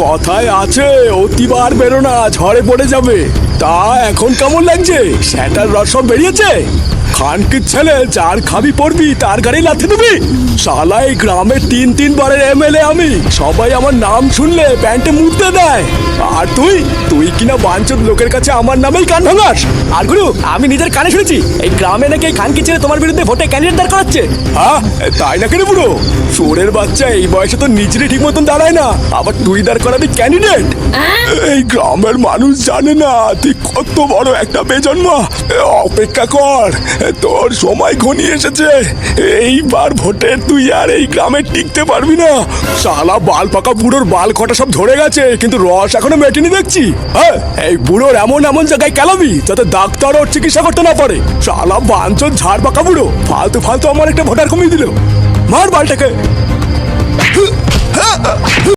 কথায় আছে অতিবার বেরো না, ঝড়ে পড়ে যাবে। তা এখন কেমন লাগছে? সেটার রস সব বেরিয়েছে? খানকির ছেলে, যার খাবি পড়বি তার গাড়ি লাথি দিবি। শালা এই গ্রামে 3-3 বারের এমএলএ আমি, সবাই আমার নাম শুনলে প্যান্টে মুড়তে দেয়। আর তুই কিনা বাঞ্চোত লোকের কাছে আমার নামেই কান ভাঙাস। আর গুরু, আমি নিজের কানে শুনেছি এই গ্রামে নাকি এই খানকির ছেলে তোমার বিরুদ্ধে ভোটে ক্যান্ডিডেট দাঁড় করাচ্ছে। হ্যাঁ, তাই নাকি রে বুড়ো? চোরের বাচ্চা, এই বয়সে তো নিজেরই ঠিক মতন দাঁড়ায় না, আবার তুই দাঁড় করাবি ক্যান্ডিডেট? এই গ্রামের মানুষ জানে না তুই কত বড় একটা বেজন্মা। অপেক্ষা কর, তোর সময় ঘনিয়ে এসেছে। এইবার ভোটে তুই আর এই গ্রামে টিকতে পারবি না। শালা বাল পাকা বুড়োর বাল কটা সব ধরে গেছে, কিন্তু রস এখনো মেটেনি দেখছি। হ্যাঁ, এই বুড়োর এমন এমন জায়গায় কেলাবি যাতে ডাক্তার ওর চিকিৎসা করতে না পারে। শালা বাঞ্চোর ঝাড় পাকা বুড়ো, ফালতু ফালতু আমার একটা ভোটার কমিয়ে দিল। মার বালটাকে।